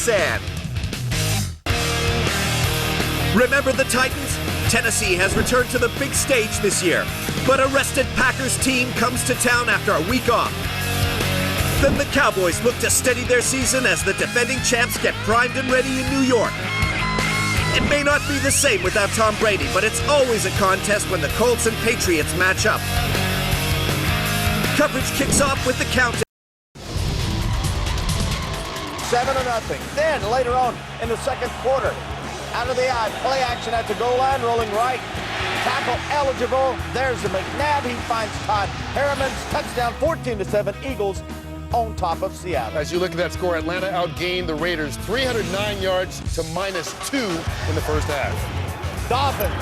espn. Remember the Titans? Tennessee has returned to the big stage this year, but a rested Packers team comes to town after a week off. Then the Cowboys look to steady their season as the defending champs get primed and ready in New York. It may not be the same without Tom Brady, but it's always a contest when the Colts and Patriots match up. Coverage kicks off with the countdown. 7-0. Then later on in the second quarter, out of the eye, play action at the goal line, rolling right. Tackle eligible. There's the McNabb. He finds Todd Harriman's touchdown, 14-7. Eagles on top of Seattle. As you look at that score, Atlanta outgained the Raiders 309 yards to -2 in the first half. Dolphins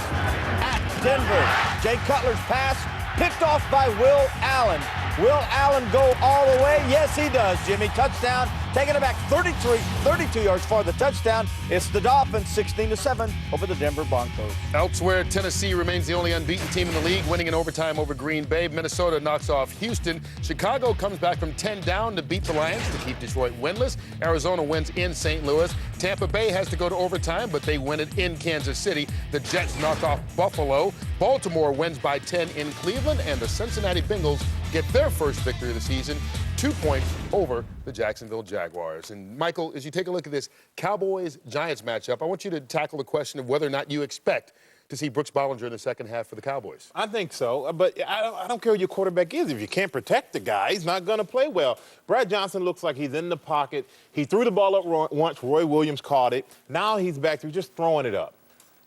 at Denver. Jay Cutler's pass picked off by Will Allen. Will Allen go all the way? Yes, he does, Jimmy. Touchdown, taking it back 32 yards for the touchdown. It's the Dolphins 16-7 over the Denver Broncos. Elsewhere, Tennessee remains the only unbeaten team in the league, winning in overtime over Green Bay. Minnesota knocks off Houston. Chicago comes back from 10 down to beat the Lions to keep Detroit winless. Arizona wins in St. Louis. Tampa Bay has to go to overtime, but they win it in Kansas City. The Jets knock off Buffalo. Baltimore wins by 10 in Cleveland, and the Cincinnati Bengals get their first victory of the season, 2 points over the Jacksonville Jaguars. And Michael, as you take a look at this Cowboys-Giants matchup, I want you to tackle the question of whether or not you expect to see Brooks Bollinger in the second half for the Cowboys. I think so, but I don't care who your quarterback is. If you can't protect the guy, he's not going to play well. Brad Johnson looks like he's in the pocket. He threw the ball up once. Roy Williams caught it. Now he's back to just throwing it up.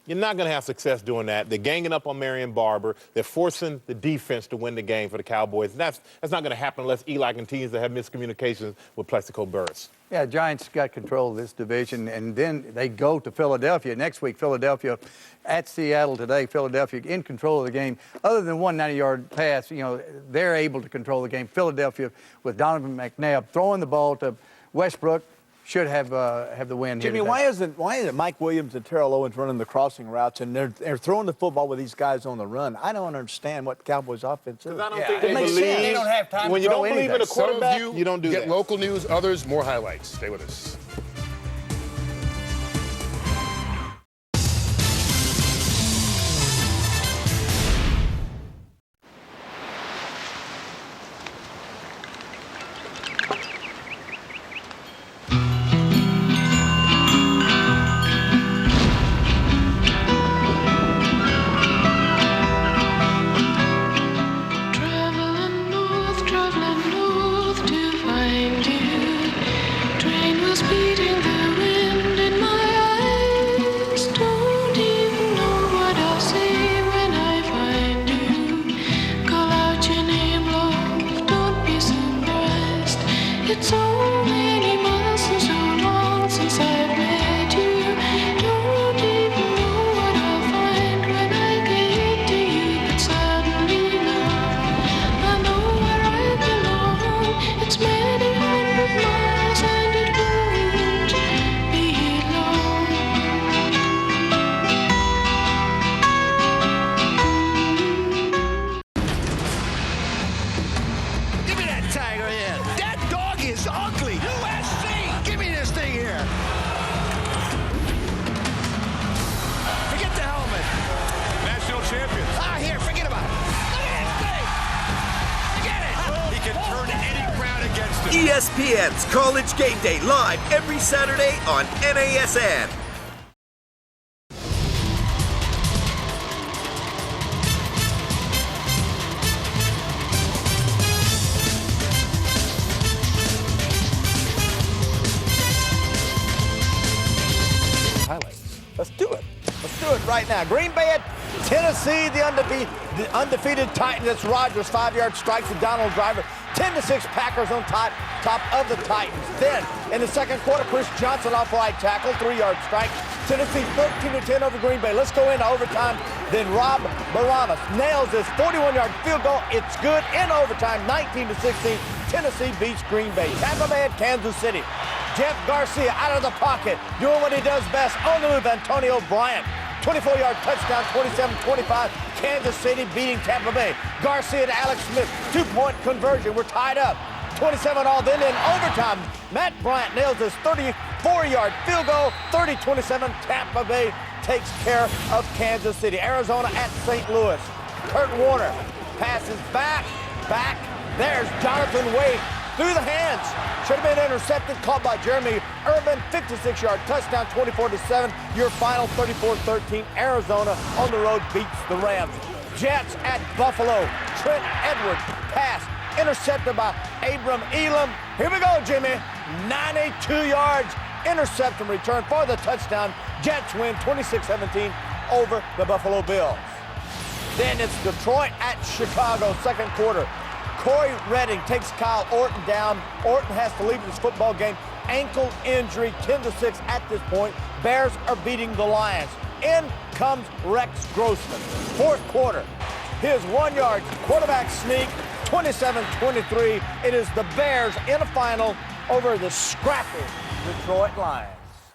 You're not going to have success doing that. They're ganging up on Marion Barber. They're forcing the defense to win the game for the Cowboys. That's not going to happen unless Eli continues to have miscommunications with Plexico Burress. Yeah, Giants got control of this division, and then they go to Philadelphia. Next week, Philadelphia at Seattle today. Philadelphia in control of the game. Other than one 90-yard pass, you know, they're able to control the game. Philadelphia with Donovan McNabb throwing the ball to Westbrook. Should have the win here. Jimmy, why isn't Mike Williams and Terrell Owens running the crossing routes and they're throwing the football with these guys on the run? I don't understand what Cowboys offense is. Because I don't think they makes believe. sense. They don't have time when to you throw don't believe in a anything. quarterback, Some of you don't do get that. local news, others more highlights. Stay with us. Traveling north to find you. Train was beating the wind in my eyes. Don't even know what I'll say when I find you. Call out your name, love. Don't be surprised. It's so many months and so long since I've met you. Don't even know what I'll find when I get to you. But suddenly now I know where I belong. It's many hundred miles and it won't be long. Give me that tiger head. That dog is ugly. USC. Give me this thing here. Forget the helmet. National champions. Here, forget about it. Look at this thing. Forget it. He can turn any crowd against him. ESPN's College Game Day live every Saturday on NASN. Highlights. Let's do it. Let's do it right now. Green Bay at Tennessee, the undefeated Titans. That's Rodgers, 5-yard strike to Donald Driver. 10-6 Packers on top of the Titans. Then, in the second quarter, Chris Johnson off right tackle, 3-yard strike. Tennessee 13-10 over Green Bay. Let's go into overtime. Then Rob Baramas nails this 41-yard field goal. It's good in overtime, 19-16. Tennessee beats Green Bay. Tampa Bay at Kansas City. Jeff Garcia out of the pocket, doing what he does best. On the move, Antonio Bryant. 24-yard touchdown, 27-25. Kansas City beating Tampa Bay. Garcia to Alex Smith. 2-point conversion. We're tied up. 27-all. Then in overtime, Matt Bryant nails this 4-yard field goal, 30-27. Tampa Bay takes care of Kansas City. Arizona at St. Louis. Kurt Warner passes back. There's Jonathan Wade through the hands. Should have been intercepted, caught by Jeremy Urban. 56-yard touchdown, 24-7. Your final 34-13. Arizona on the road beats the Rams. Jets at Buffalo. Trent Edwards pass intercepted by Abram Elam. Here we go, Jimmy. 92 yards. Interception return for the touchdown. Jets win 26-17 over the Buffalo Bills. Then it's Detroit at Chicago, second quarter. Corey Redding takes Kyle Orton down. Orton has to leave this football game. Ankle injury, 10-6 at this point. Bears are beating the Lions. In comes Rex Grossman. Fourth quarter, his 1-yard quarterback sneak, 27-23. It is the Bears in a final over the scrappy Detroit Lions.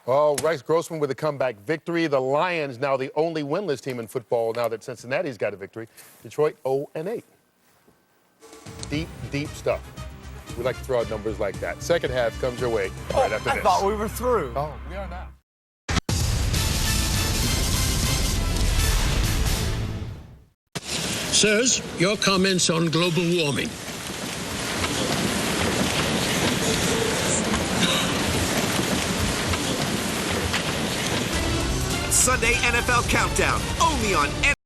Oh, Rex Grossman with a comeback victory. The Lions now the only winless team in football now that Cincinnati's got a victory. Detroit 0-8. Deep stuff. We like to throw out numbers like that. Second half comes your way right after this. I thought we were through. Oh, we are now. Sirs, your comments on global warming. Sunday NFL Countdown, only on